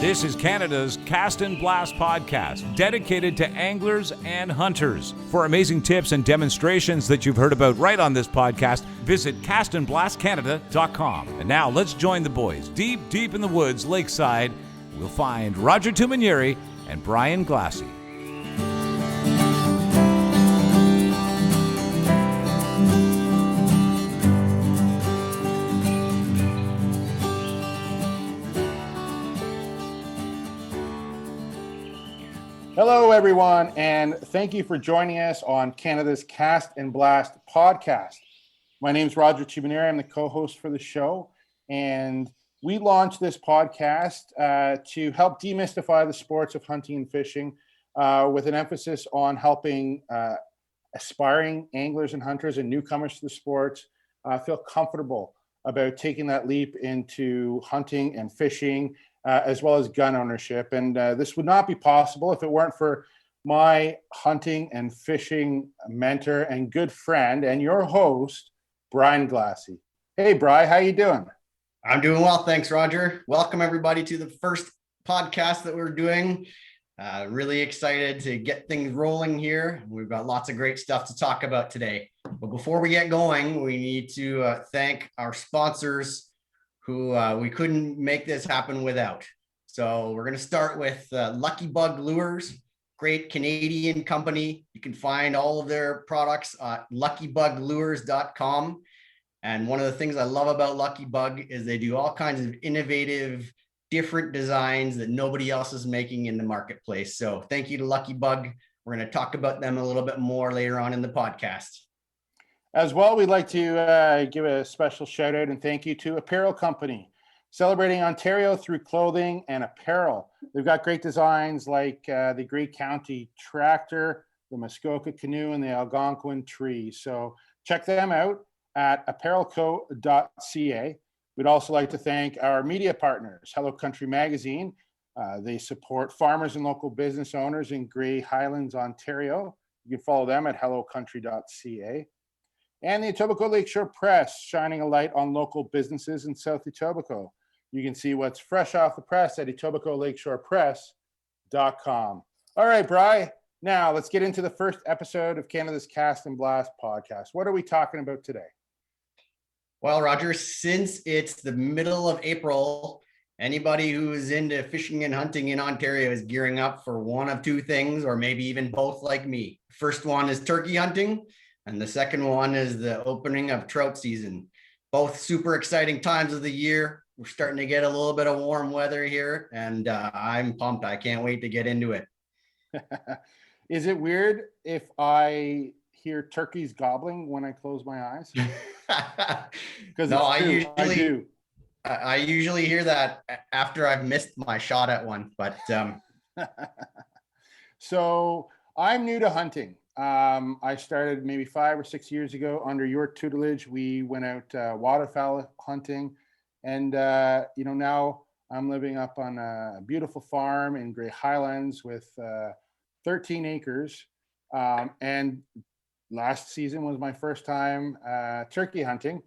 This is Canada's Cast and Blast podcast, dedicated to anglers and hunters. For amazing tips and demonstrations that you've heard about right on this podcast, visit castandblastcanada.com. And now let's join the boys deep in the woods lakeside. We'll find Roger Tumanieri and Brian Glassy. Hello, everyone, and thank you for joining us on Canada's Cast and Blast podcast. My name is Roger Tumanieri. I'm the co-host for the show, and we launched this podcast to help demystify the sports of hunting and fishing with an emphasis on helping aspiring anglers and hunters and newcomers to the sports feel comfortable about taking that leap into hunting and fishing, as well as gun ownership. And this would not be possible if it weren't for my hunting and fishing mentor and good friend and your host, Brian Glassy. Hey, Brian, how you doing? I'm doing well. Thanks, Roger. Welcome, everybody, to the first podcast that we're doing. Really excited to get things rolling here. We've got lots of great stuff to talk about today. But before we get going, we need to thank our sponsors who we couldn't make this happen without. So we're going to start with Lucky Bug Lures, great Canadian company. You can find all of their products at luckybuglures.com. And one of the things I love about Lucky Bug is they do all kinds of innovative, different designs that nobody else is making in the marketplace. So thank you to Lucky Bug. We're going to talk about them a little bit more later on in the podcast. As well, we'd like to give a special shout out and thank you to APPAREL Co, celebrating Ontario through clothing and apparel. They've got great designs like the Grey County tractor, the Muskoka canoe, and the Algonquin tree. So check them out at apparelco.ca. We'd also like to thank our media partners, Hello Country Magazine. They support farmers and local business owners in Grey Highlands, Ontario. You can follow them at hellocountry.ca. And the Etobicoke Lakeshore Press, shining a light on local businesses in South Etobicoke. You can see what's fresh off the press at etobicokelakeshorepress.com. All right, Bri, now let's get into the first episode of Canada's Cast and Blast podcast. What are we talking about today? Well, Roger, since it's the middle of April, anybody who is into fishing and hunting in Ontario is gearing up for one of two things, or maybe even both like me. First one is turkey hunting. And the second one is the opening of trout season. Both super exciting times of the year. We're starting to get a little bit of warm weather here, and I'm pumped. I can't wait to get into it. Is it weird if I hear turkeys gobbling when I close my eyes? Because no, I usually hear that after I've missed my shot at one. But so I'm new to hunting. I started maybe 5 or 6 years ago under your tutelage. We went out waterfowl hunting, and now I'm living up on a beautiful farm in Grey Highlands with 13 acres. And last season was my first time turkey hunting,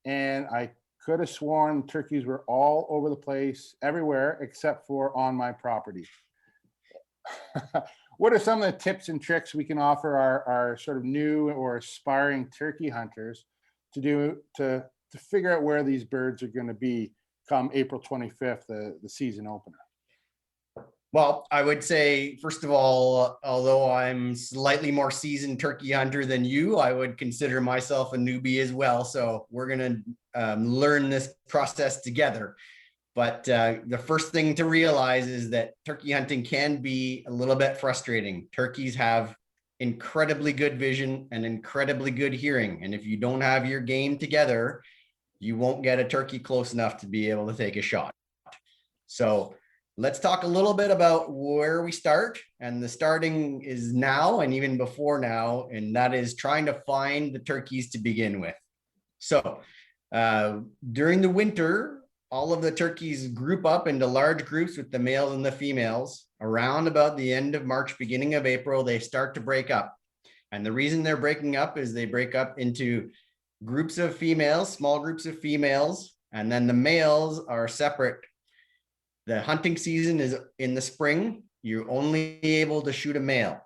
and I could have sworn turkeys were all over the place, everywhere except for on my property. What are some of the tips and tricks we can offer our sort of new or aspiring turkey hunters to figure out where these birds are going to be come April 25th, the season opener? Well, I would say, first of all, although I'm slightly more seasoned turkey hunter than you, I would consider myself a newbie as well. So we're going to learn this process together. But the first thing to realize is that turkey hunting can be a little bit frustrating. Turkeys have incredibly good vision and incredibly good hearing. And if you don't have your game together, you won't get a turkey close enough to be able to take a shot. So let's talk a little bit about where we start. And the starting is now and even before now, and that is trying to find the turkeys to begin with. So during the winter, all of the turkeys group up into large groups with the males and the females. Around about the end of March, beginning of April, they start to break up. And the reason they're breaking up is they break up into groups of females, small groups of females, and then the males are separate The hunting season is in the spring. You're only able to shoot a male.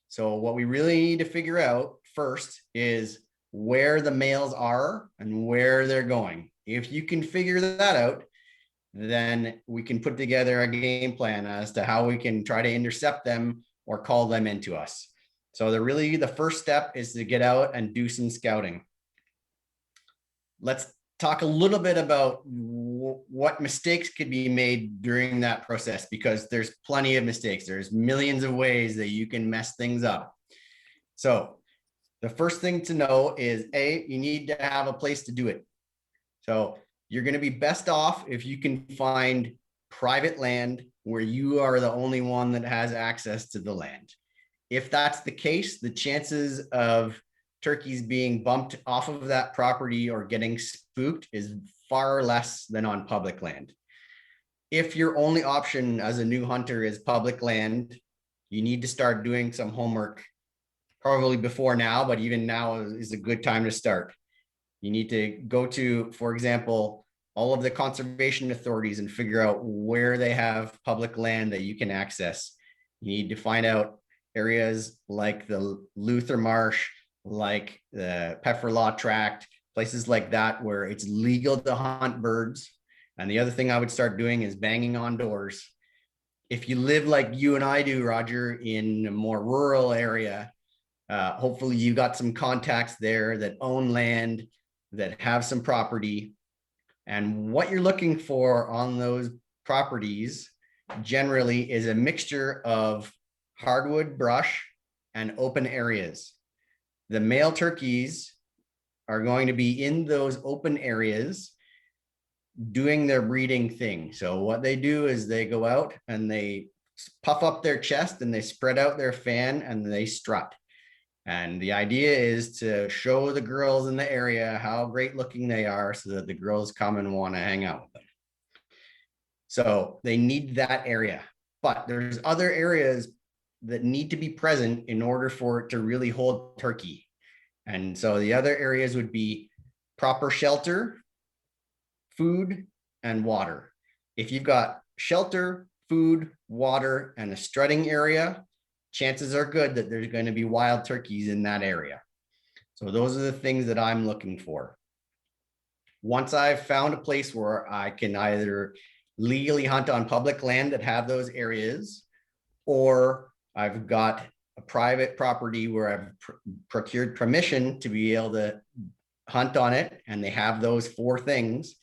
So what we really need to figure out first is where the males are and where they're going. If you can figure that out, then we can put together a game plan as to how we can try to intercept them or call them into us. So the first step is to get out and do some scouting. Let's talk a little bit about what mistakes could be made during that process, because there's plenty of mistakes. There's millions of ways that you can mess things up. So the first thing to know is you need to have a place to do it. So you're going to be best off if you can find private land where you are the only one that has access to the land. If that's the case, the chances of turkeys being bumped off of that property or getting spooked is far less than on public land. If your only option as a new hunter is public land, you need to start doing some homework, probably before now, but even now is a good time to start. You need to go to, for example, all of the conservation authorities and figure out where they have public land that you can access. You need to find out areas like the Luther Marsh, like the Pefferlaw Tract, places like that where it's legal to hunt birds. And the other thing I would start doing is banging on doors. If you live like you and I do, Roger, in a more rural area, hopefully you got some contacts there that own land, that have some property. And what you're looking for on those properties generally is a mixture of hardwood brush and open areas. The male turkeys are going to be in those open areas doing their breeding thing. So what they do is they go out and they puff up their chest and they spread out their fan and they strut. And the idea is to show the girls in the area how great looking they are so that the girls come and want to hang out with them. So they need that area, but there's other areas that need to be present in order for it to really hold turkey. And so the other areas would be proper shelter, food, and water. If you've got shelter, food, water, and a strutting area, chances are good that there's going to be wild turkeys in that area. So those are the things that I'm looking for. Once I've found a place where I can either legally hunt on public land that have those areas, or I've got a private property where I've procured permission to be able to hunt on it, and they have those 4 things,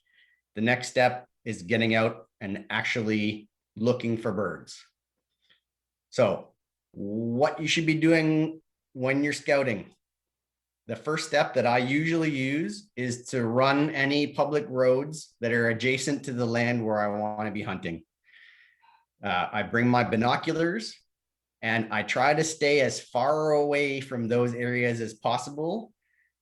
the next step is getting out and actually looking for birds. So what you should be doing when you're scouting. The first step that I usually use is to run any public roads that are adjacent to the land where I want to be hunting. I bring my binoculars and I try to stay as far away from those areas as possible,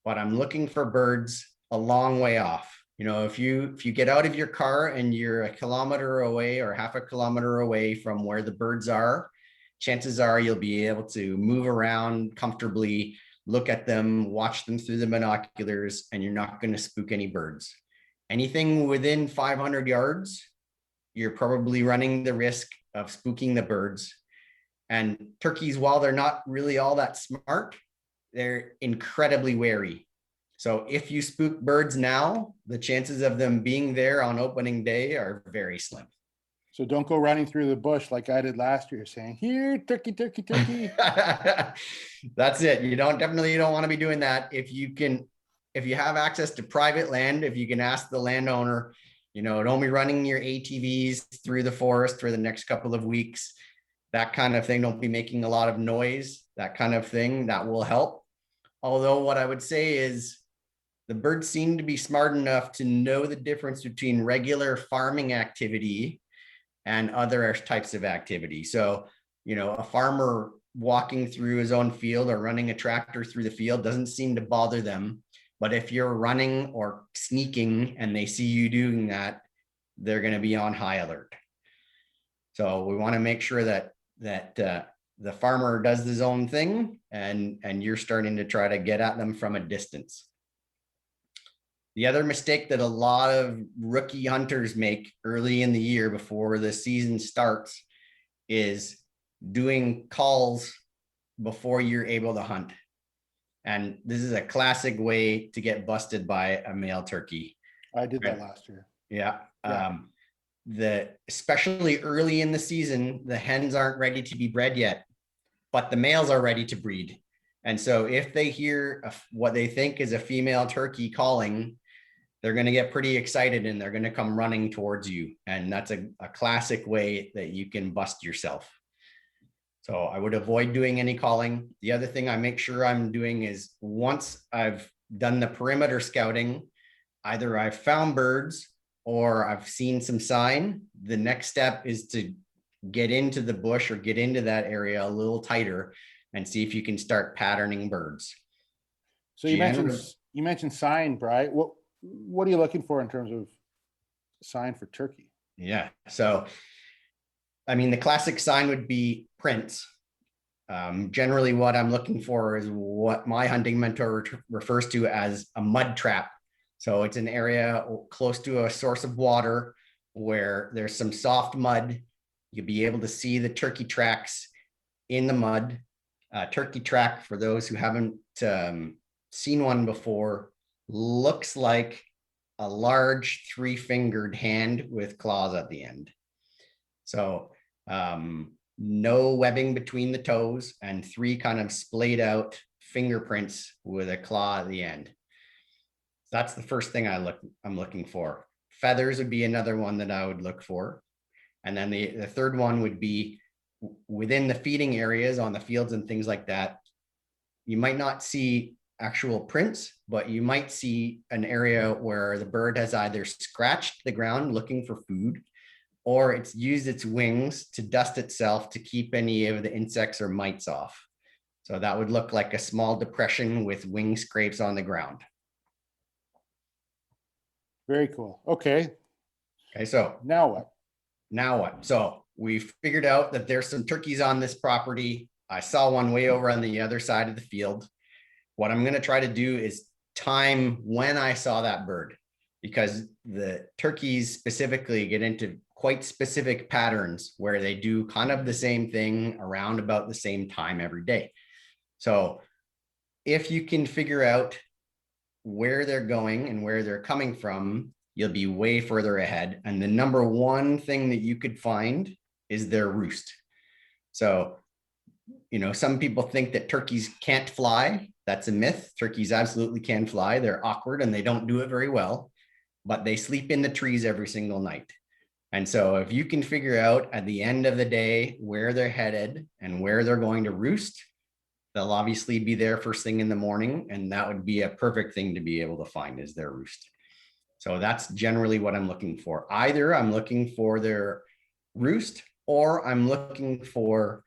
but I'm looking for birds a long way off. You know, if you get out of your car and you're a kilometer away or half a kilometer away from where the birds are, chances are you'll be able to move around comfortably, look at them, watch them through the binoculars, and you're not going to spook any birds. Anything within 500 yards, you're probably running the risk of spooking the birds. And turkeys, while they're not really all that smart, they're incredibly wary. So if you spook birds now, the chances of them being there on opening day are very slim. So don't go running through the bush like I did last year saying, here, turkey, turkey, turkey. That's it. You don't want to be doing that. If you have access to private land, if you can ask the landowner, you know, don't be running your ATVs through the forest for the next couple of weeks, that kind of thing. Don't be making a lot of noise, that kind of thing. That will help. Although what I would say is the birds seem to be smart enough to know the difference between regular farming activity and other types of activity. So, you know, a farmer walking through his own field or running a tractor through the field doesn't seem to bother them. But if you're running or sneaking and they see you doing that, they're going to be on high alert. So we want to make sure that the farmer does his own thing and you're starting to try to get at them from a distance. The other mistake that a lot of rookie hunters make early in the year before the season starts is doing calls before you're able to hunt. And this is a classic way to get busted by a male turkey. I did that last year. Yeah. Especially early in the season, the hens aren't ready to be bred yet, but the males are ready to breed. And so if they hear what they think is a female turkey calling, they're going to get pretty excited and they're going to come running towards you. And that's a classic way that you can bust yourself. So I would avoid doing any calling. The other thing I make sure I'm doing is once I've done the perimeter scouting, either I've found birds or I've seen some sign, the next step is to get into the bush or get into that area a little tighter and see if you can start patterning birds. So you mentioned sign, Bri. What are you looking for in terms of sign for turkey? Yeah. So, I mean, the classic sign would be prints. Generally, what I'm looking for is what my hunting mentor refers to as a mud trap. So it's an area close to a source of water where there's some soft mud. You'll be able to see the turkey tracks in the mud. Turkey track, for those who haven't seen one before, looks like a large 3-fingered hand with claws at the end. So no webbing between the toes and 3 kind of splayed out fingerprints with a claw at the end. That's the first thing I'm looking for. Feathers would be another one that I would look for. And then the third one would be within the feeding areas on the fields and things like that. You might not see actual prints, but you might see an area where the bird has either scratched the ground looking for food, or it's used its wings to dust itself to keep any of the insects or mites off. So that would look like a small depression with wing scrapes on the ground. Very cool. Okay. Okay, so now what? Now what? So we figured out that there's some turkeys on this property. I saw one way over on the other side of the field. What I'm going to try to do is time when I saw that bird, because the turkeys specifically get into quite specific patterns where they do kind of the same thing around about the same time every day. So if you can figure out where they're going and where they're coming from, you'll be way further ahead. And the number one thing that you could find is their roost. So, you know, some people think that turkeys can't fly. That's a myth. Turkeys absolutely can fly. They're awkward and they don't do it very well, but they sleep in the trees every single night. And so if you can figure out at the end of the day where they're headed and where they're going to roost, they'll obviously be there first thing in the morning. And that would be a perfect thing to be able to find, is their roost. So that's generally what I'm looking for. Either I'm looking for their roost, or I'm looking for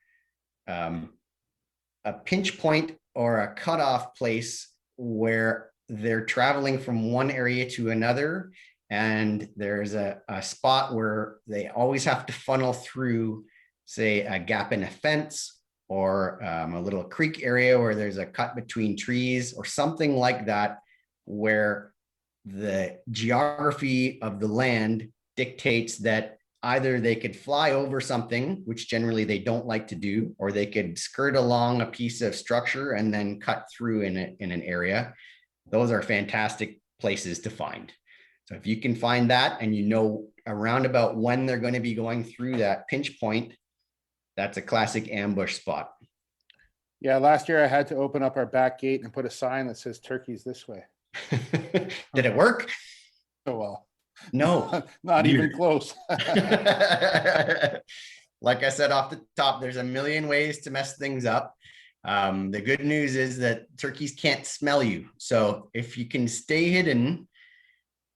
a pinch point or a cutoff place where they're traveling from one area to another. And there's a spot where they always have to funnel through, say, a gap in a fence, or a little creek area where there's a cut between trees or something like that, where the geography of the land dictates that either they could fly over something, which generally they don't like to do, or they could skirt along a piece of structure and then cut through in an area. Those are fantastic places to find. So if you can find that and you know around about when they're going to be going through that pinch point, that's a classic ambush spot. Yeah, last year I had to open up our back gate and put a sign that says turkeys this way. Did it work? Oh, well. No. Not even close. Like I said off the top, there's a million ways to mess things up. The good news is that turkeys can't smell you. So if you can stay hidden,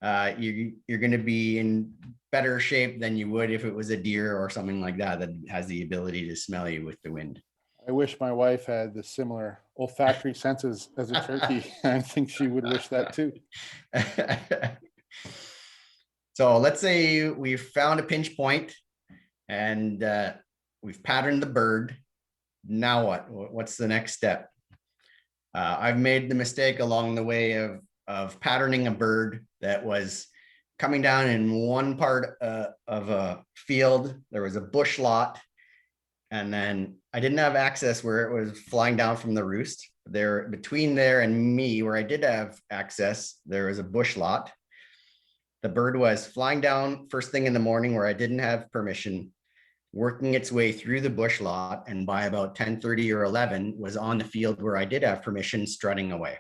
you're going to be in better shape than you would if it was a deer or something like that that has the ability to smell you with the wind. I wish my wife had the similar olfactory senses as a turkey. I think she would wish that too. So let's say we've found a pinch point and we've patterned the bird. Now what? What's the next step? I've made the mistake along the way of of patterning a bird that was coming down in one part of a field. There was a bush lot, and then I didn't have access where it was flying down from the roost. There, between there and me, where I did have access, there was a bush lot. The bird was flying down first thing in the morning where I didn't have permission, working its way through the bush lot, and by about 10:30 or 11 was on the field where I did have permission, strutting away.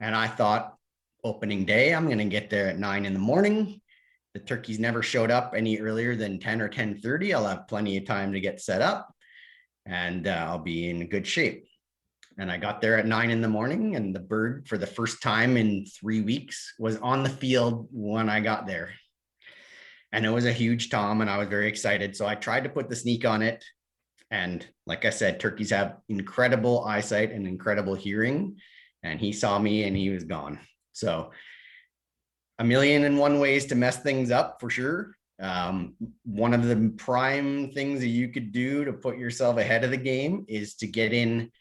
And I thought, opening day, I'm going to get there at 9 in the morning. The turkeys never showed up any earlier than 10 or 10:30. I'll have plenty of time to get set up, and I'll be in good shape. And I got there at 9 in the morning, and the bird, for the first time in 3 weeks, was on the field when I got there. And it was a huge tom, and I was very excited. So I tried to put the sneak on it. And like I said, turkeys have incredible eyesight and incredible hearing. And he saw me and he was gone. So 1,000,001 ways to mess things up, for sure. One of the prime things that you could do to put yourself ahead of the game is to get in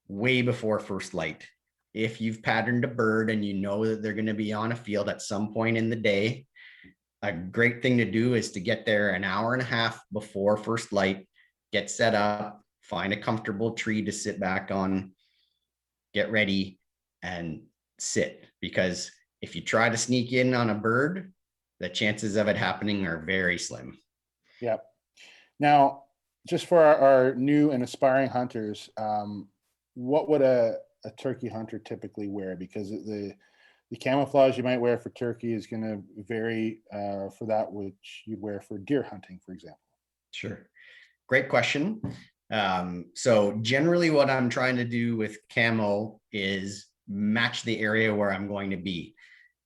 way before first light. If you've patterned a bird and you know that they're going to be on a field at some point in the day, a great thing to do is to get there an hour and a half before first light, get set up, find a comfortable tree to sit back on, get ready, and sit. Because if you try to sneak in on a bird, the chances of it happening are very slim. Yep. Now, just for our new and aspiring hunters, what would a turkey hunter typically wear? Because the camouflage you might wear for turkey is going to vary for that which you'd wear for deer hunting, for example. Sure. Great question. So generally what I'm trying to do with camo is match the area where I'm going to be.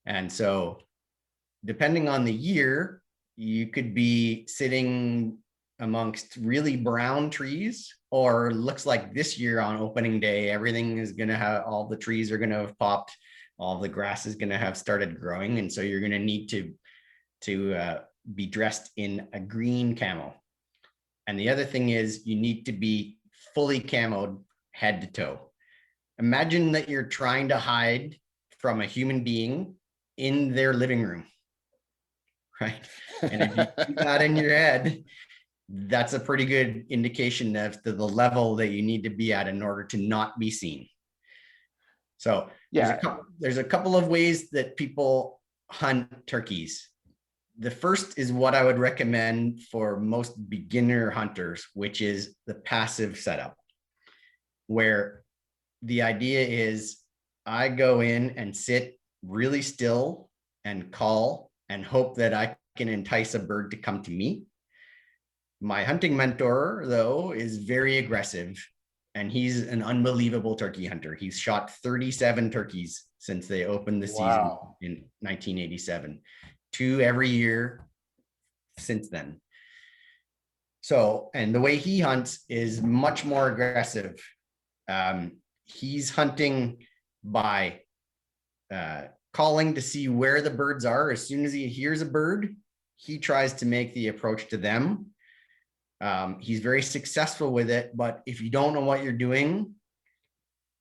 And so depending on the year, you could be sitting amongst really brown trees, or looks like this year on opening day, everything is going to have, all the trees are going to have popped, all the grass is going to have started growing. And so you're going to need to be dressed in a green camo. And the other thing is you need to be fully camoed head to toe. Imagine that you're trying to hide from a human being in their living room, right? And if you keep that in your head, that's a pretty good indication of the level that you need to be at in order to not be seen. So yeah, there's a couple of ways that people hunt turkeys. The first is what I would recommend for most beginner hunters, which is the passive setup, where the idea is I go in and sit really still and call and hope that I can entice a bird to come to me. My hunting mentor, though, is very aggressive, and he's an unbelievable turkey hunter. He's shot 37 turkeys since they opened the season in 1987, 2 every year since then. So, and the way he hunts is much more aggressive. He's hunting by calling to see where the birds are. As soon as he hears a bird, he tries to make the approach to them. He's very successful with it, but if you don't know what you're doing,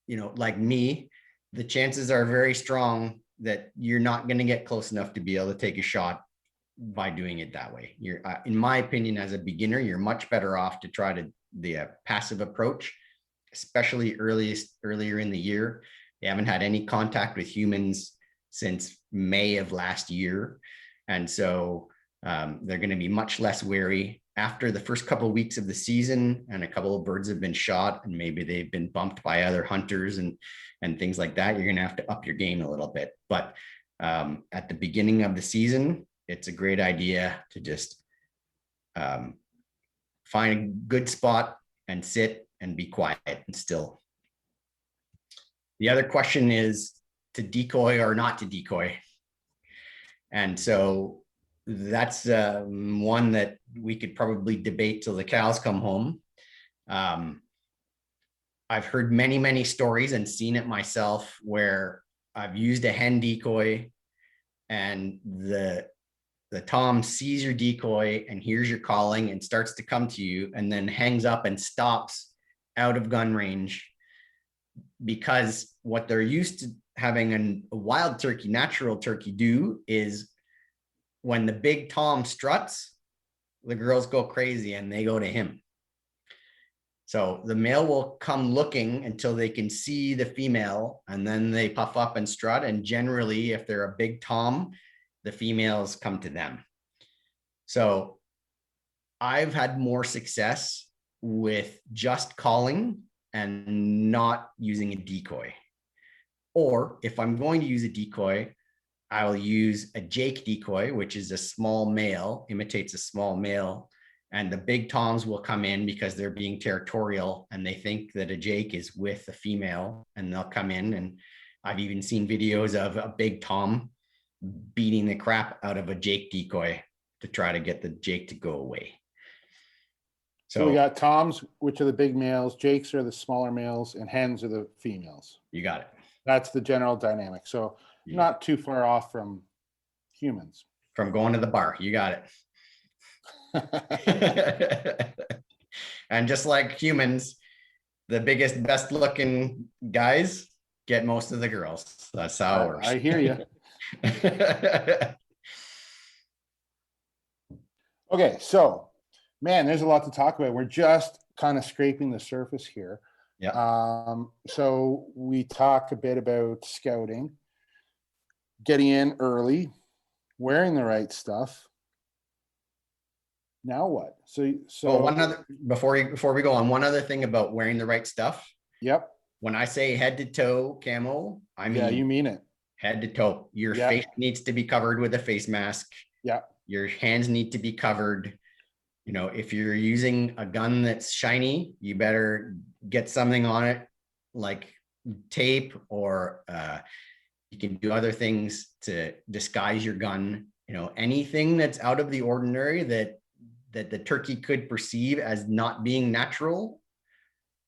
like me, the chances are very strong that you're not going to get close enough to be able to take a shot by doing it that way. You're, in my opinion, as a beginner, you're much better off to try the passive approach, especially earlier in the year. They haven't had any contact with humans since May of last year. And so they're going to be much less wary. After the first couple of weeks of the season and a couple of birds have been shot and maybe they've been bumped by other hunters and things like that, you're going to have to up your game a little bit. But at the beginning of the season, it's a great idea to just find a good spot and sit and be quiet and still. The other question is to decoy or not to decoy. And so that's one that we could probably debate till the cows come home. I've heard many, many stories and seen it myself where I've used a hen decoy and the tom sees your decoy and hears your calling and starts to come to you and then hangs up and stops out of gun range, because what they're used to having a wild turkey, natural turkey do is when the big Tom struts, the girls go crazy and they go to him. So the male will come looking until they can see the female, and then they puff up and strut. And generally, if they're a big Tom, the females come to them. So I've had more success with just calling and not using a decoy. Or if I'm going to use a decoy, I'll use a Jake decoy, which is a small male, imitates a small male. And the big Toms will come in because they're being territorial and they think that a Jake is with a female, and they'll come in. And I've even seen videos of a big Tom beating the crap out of a Jake decoy to try to get the Jake to go away. So we got Toms, which are the big males, Jakes are the smaller males, and hens are the females. You got it. That's the general dynamic. So not too far off from humans. From going to the bar. You got it. And just like humans, the biggest, best looking guys get most of the girls. That's how it works. I hear you. Okay, so man, there's a lot to talk about. We're just kind of scraping the surface here. Yeah. So we talk a bit about scouting, getting in early, wearing the right stuff. Now what? So one other before we go on, one other thing about wearing the right stuff. Yep. When I say head to toe camo, I mean, yeah, you mean it. Head to toe. Your face needs to be covered with a face mask. Yeah. Your hands need to be covered. You know, if you're using a gun that's shiny, you better get something on it like tape, or you can do other things to disguise your gun. You know, anything that's out of the ordinary that the turkey could perceive as not being natural.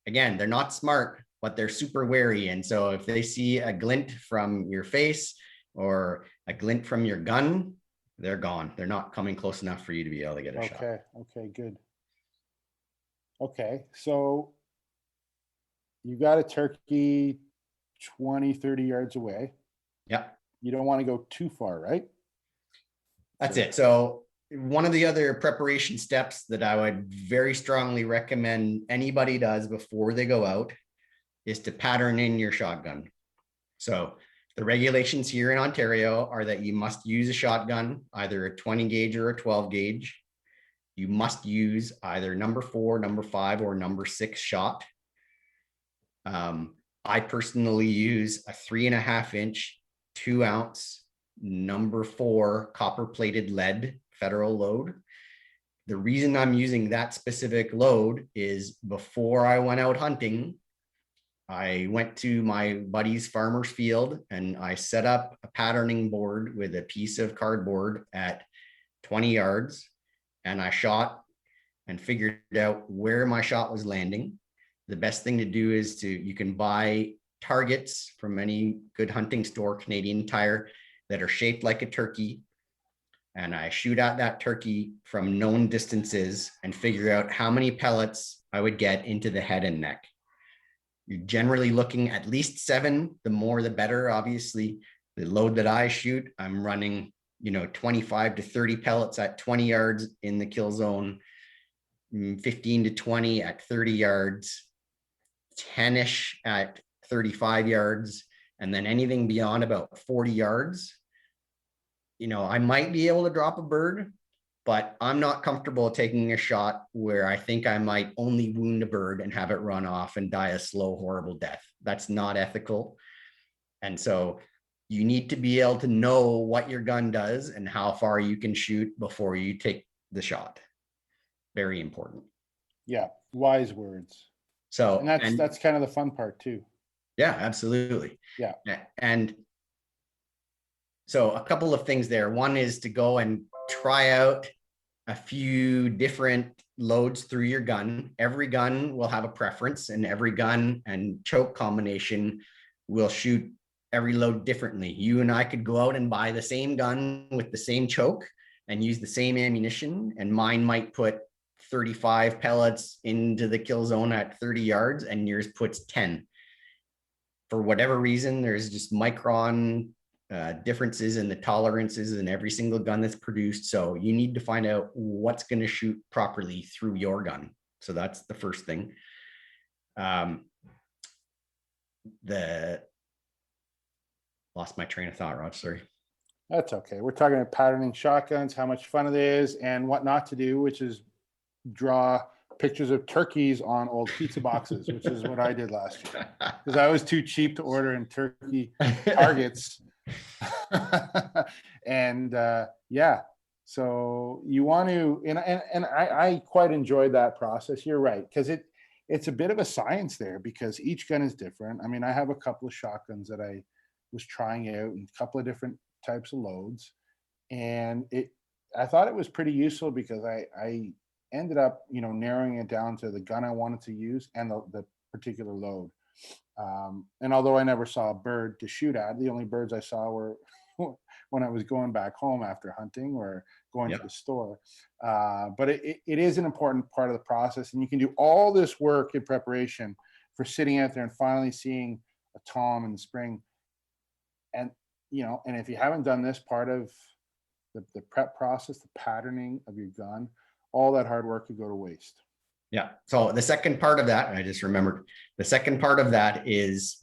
Again, they're not smart, but they're super wary. And so if they see a glint from your face or a glint from your gun, they're gone. They're not coming close enough for you to be able to get a shot. Okay, good. Okay, so you got a turkey 20, 30 yards away. Yeah. You don't want to go too far, right? That's it. So one of the other preparation steps that I would very strongly recommend anybody does before they go out is to pattern in your shotgun. So the regulations here in Ontario are that you must use a shotgun, either a 20 gauge or a 12 gauge. You must use either number 4, number 5, or number 6 shot. I personally use a 3.5 inch, 2 ounce, number 4 copper plated lead federal load. The reason I'm using that specific load is before I went out hunting, I went to my buddy's farmer's field and I set up a patterning board with a piece of cardboard at 20 yards, and I shot and figured out where my shot was landing. The best thing to do is you can buy targets from any good hunting store, Canadian Tire, that are shaped like a turkey. And I shoot at that turkey from known distances and figure out how many pellets I would get into the head and neck. You're generally looking at least 7, the more the better. Obviously, the load that I shoot, I'm running, 25 to 30 pellets at 20 yards in the kill zone, 15 to 20 at 30 yards, 10-ish at 35 yards, and then anything beyond about 40 yards. I might be able to drop a bird, but I'm not comfortable taking a shot where I think I might only wound a bird and have it run off and die a slow, horrible death. That's not ethical. And so you need to be able to know what your gun does and how far you can shoot before you take the shot. Very important. Yeah, wise words. So and that's kind of the fun part too. Yeah, absolutely. Yeah. And so a couple of things there. One is to go and try out a few different loads through your gun. Every gun will have a preference, and every gun and choke combination will shoot every load differently. You and I could go out and buy the same gun with the same choke and use the same ammunition, and mine might put 35 pellets into the kill zone at 30 yards and yours puts 10. for whatever reason, there's just micron differences in the tolerances in every single gun that's produced. So you need to find out what's going to shoot properly through your gun. So that's the first thing. Lost my train of thought, Rod. Sorry. That's okay. We're talking about patterning shotguns, how much fun it is, and what not to do, which is draw pictures of turkeys on old pizza boxes, which is what I did last year because I was too cheap to order in turkey targets. And yeah, so you want to, and I quite enjoyed that process. You're right, because it's a bit of a science there because each gun is different. I mean, I have a couple of shotguns that I was trying out and a couple of different types of loads, and I thought it was pretty useful because I ended up, narrowing it down to the gun I wanted to use and the particular load. And although I never saw a bird to shoot at, the only birds I saw were when I was going back home after hunting or going to the store. But it is an important part of the process, and you can do all this work in preparation for sitting out there and finally seeing a tom in the spring. And and if you haven't done this part of the prep process, the patterning of your gun, all that hard work could go to waste. Yeah. So the second part of that, I just remembered, the second part of that is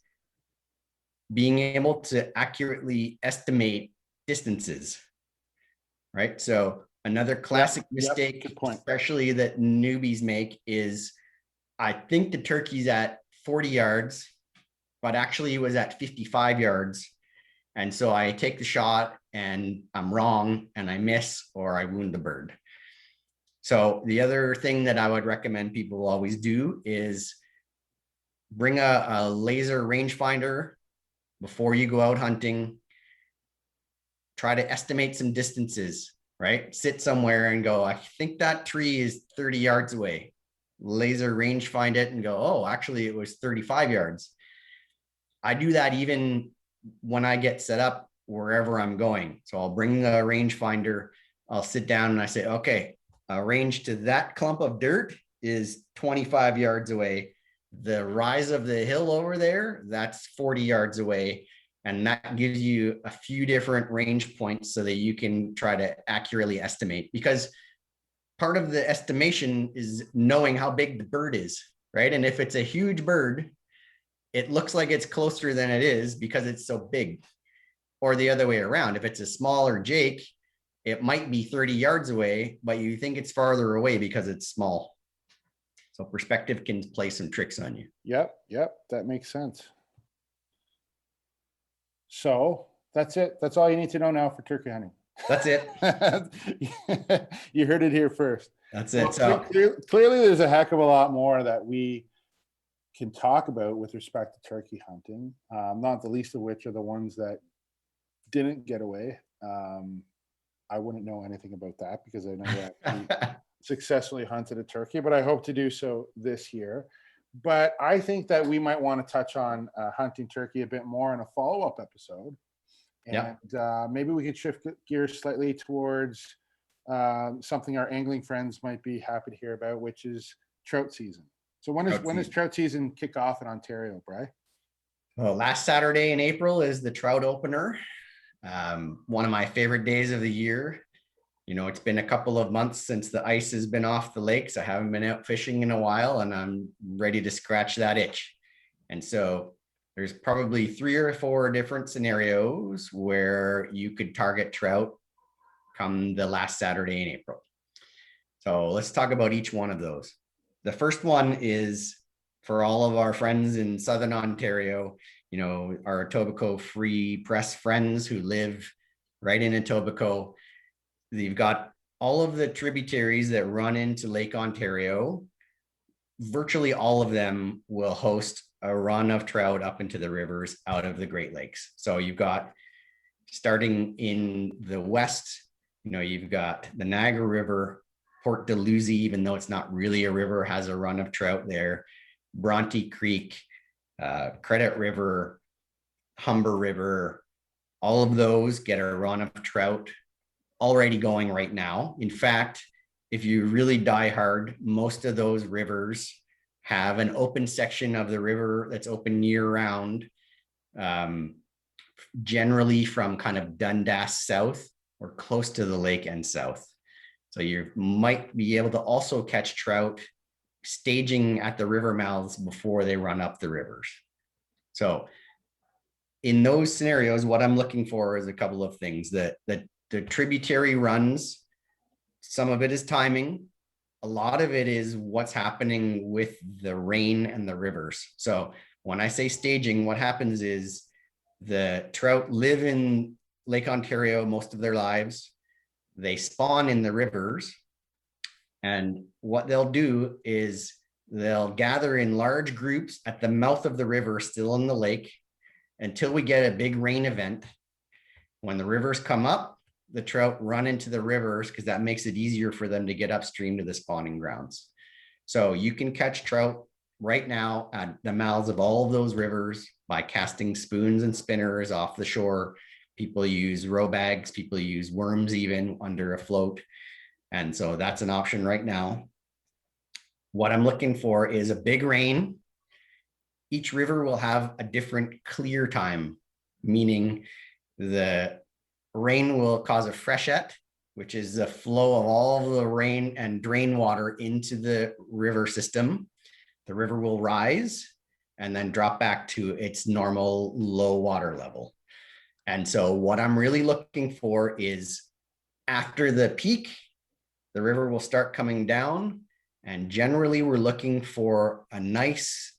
being able to accurately estimate distances, right? So another classic mistake, good point, especially that newbies make, is I think the turkey's at 40 yards, but actually it was at 55 yards. And so I take the shot and I'm wrong and I miss or I wound the bird. So the other thing that I would recommend people always do is bring a laser rangefinder before you go out hunting. Try to estimate some distances, right? Sit somewhere and go, I think that tree is 30 yards away. Laser range find it and go, oh, actually it was 35 yards. I do that even when I get set up wherever I'm going. So I'll bring a rangefinder, I'll sit down and I say, okay, range to that clump of dirt is 25 yards away. The rise of the hill over there, that's 40 yards away. And that gives you a few different range points so that you can try to accurately estimate, because part of the estimation is knowing how big the bird is, right? And if it's a huge bird, it looks like it's closer than it is because it's so big. Or the other way around, if it's a smaller jake, it might be 30 yards away, but you think it's farther away because it's small. So perspective can play some tricks on you. Yep, that makes sense. So that's it. That's all you need to know now for turkey hunting. That's it. You heard it here first. That's it. So clearly there's a heck of a lot more that we can talk about with respect to turkey hunting, not the least of which are the ones that didn't get away. I wouldn't know anything about that because I never actually successfully hunted a turkey, but I hope to do so this year. But I think that we might want to touch on hunting turkey a bit more in a follow-up episode. And maybe we could shift gears slightly towards something our angling friends might be happy to hear about, which is trout season. So when does trout season kick off in Ontario, Bry? Well, last Saturday in April is the trout opener. One of my favorite days of the year. You know, it's been a couple of months since the ice has been off the lakes. I haven't been out fishing in a while and I'm ready to scratch that itch. And so there's probably 3 or 4 different scenarios where you could target trout come the last Saturday in April. So let's talk about each one of those. The first one is for all of our friends in Southern Ontario, you know, our Etobicoke Free Press friends who live right in Etobicoke. You've got all of the tributaries that run into Lake Ontario. Virtually all of them will host a run of trout up into the rivers out of the Great Lakes. So you've got, starting in the west, you know, you've got the Niagara River, Port Dalhousie, even though it's not really a river, has a run of trout there. Bronte Creek, Credit River, Humber River, all of those get a run of trout already going right now. In fact, if you really die hard, most of those rivers have an open section of the river that's open year round generally from kind of Dundas south or close to the lake and south. So you might be able to also catch trout staging at the river mouths before they run up the rivers. So in those scenarios, what I'm looking for is a couple of things. That the tributary runs, some of it is timing. A lot of it is what's happening with the rain and the rivers. So when I say staging, what happens is the trout live in Lake Ontario most of their lives. They spawn in the rivers. And what they'll do is they'll gather in large groups at the mouth of the river, still in the lake, until we get a big rain event. When the rivers come up, the trout run into the rivers because that makes it easier for them to get upstream to the spawning grounds. So you can catch trout right now at the mouths of all of those rivers by casting spoons and spinners off the shore. People use row bags, people use worms even under a float. And so that's an option right now. What I'm looking for is a big rain. Each river will have a different clear time, meaning the rain will cause a freshet, which is the flow of all of the rain and drain water into the river system. The river will rise and then drop back to its normal low water level. And so what I'm really looking for is after the peak, the river will start coming down. And generally we're looking for a nice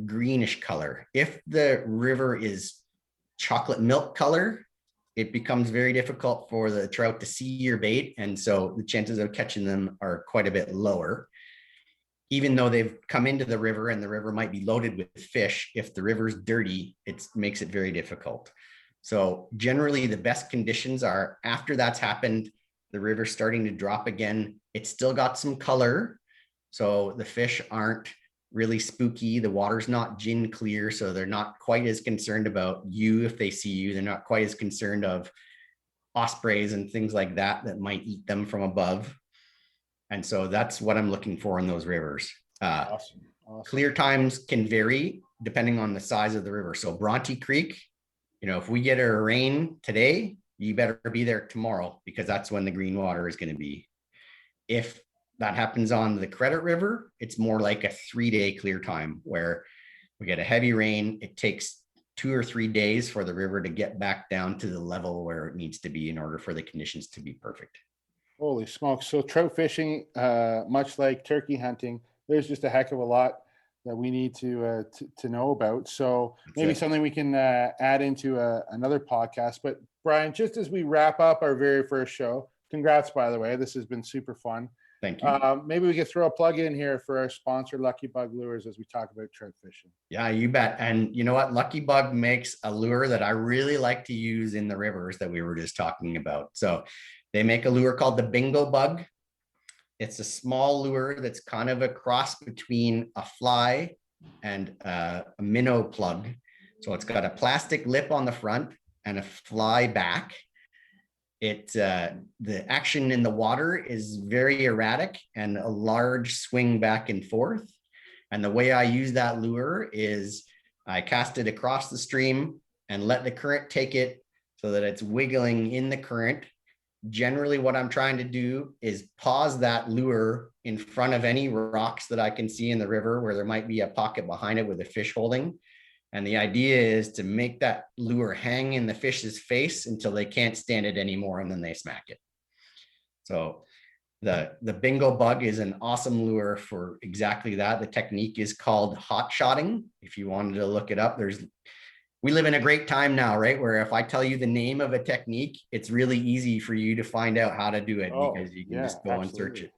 greenish color. If the river is chocolate milk color, it becomes very difficult for the trout to see your bait. And so the chances of catching them are quite a bit lower. Even though they've come into the river and the river might be loaded with fish, if the river's dirty, it makes it very difficult. So generally the best conditions are after that's happened, the river's starting to drop again. It's still got some color. So the fish aren't really spooky. The water's not gin clear. So they're not quite as concerned about you if they see you. They're not quite as concerned of ospreys and things like that that might eat them from above. And so that's what I'm looking for in those rivers. Awesome. Clear times can vary depending on the size of the river. So Bronte Creek, if we get a rain today, you better be there tomorrow because that's when the green water is going to be. If that happens on the Credit River, it's more like a 3-day clear time where we get a heavy rain. It takes 2 or 3 days for the river to get back down to the level where it needs to be in order for the conditions to be perfect. Holy smokes. So trout fishing, much like turkey hunting, there's just a heck of a lot that we need to know about. So maybe something we can add into another podcast. But Brian, just as we wrap up our very first show, congrats, by the way, this has been super fun. Thank you. Maybe we could throw a plug in here for our sponsor, Lucky Bug Lures, as we talk about trout fishing. Yeah, you bet. And you know what? Lucky Bug makes a lure that I really like to use in the rivers that we were just talking about. So they make a lure called the Bingo Bug. It's a small lure that's kind of a cross between a fly and a minnow plug. So it's got a plastic lip on the front and a fly back. The action in the water is very erratic and a large swing back and forth. And the way I use that lure is I cast it across the stream and let the current take it so that it's wiggling in the current. Generally, what I'm trying to do is pause that lure in front of any rocks that I can see in the river where there might be a pocket behind it with a fish holding. And the idea is to make that lure hang in the fish's face until they can't stand it anymore, and then they smack it. So the Bingo Bug is an awesome lure for exactly that. The technique is called hot shotting. If you wanted to look it up, we live in a great time now, right? Where if I tell you the name of a technique, it's really easy for you to find out how to do it because you can just go and search it.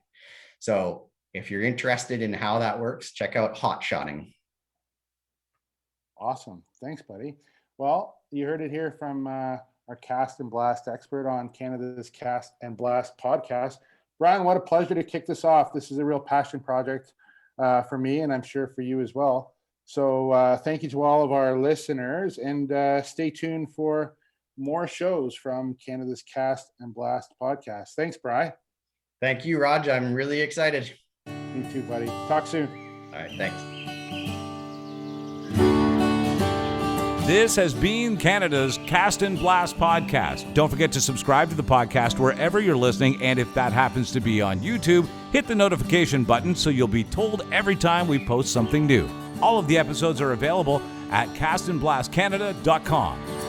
So if you're interested in how that works, check out hot shotting. Awesome. Thanks, buddy. Well, you heard it here from our Cast and Blast expert on Canada's Cast and Blast podcast. Brian, what a pleasure to kick this off. This is a real passion project for me, and I'm sure for you as well. So thank you to all of our listeners, and stay tuned for more shows from Canada's Cast and Blast podcast. Thanks, Brian. Thank you, Raj. I'm really excited. Me too, buddy. Talk soon. All right, thanks. This has been Canada's Cast and Blast podcast. Don't forget to subscribe to the podcast wherever you're listening, and if that happens to be on YouTube, hit the notification button so you'll be told every time we post something new. All of the episodes are available at castandblastcanada.com.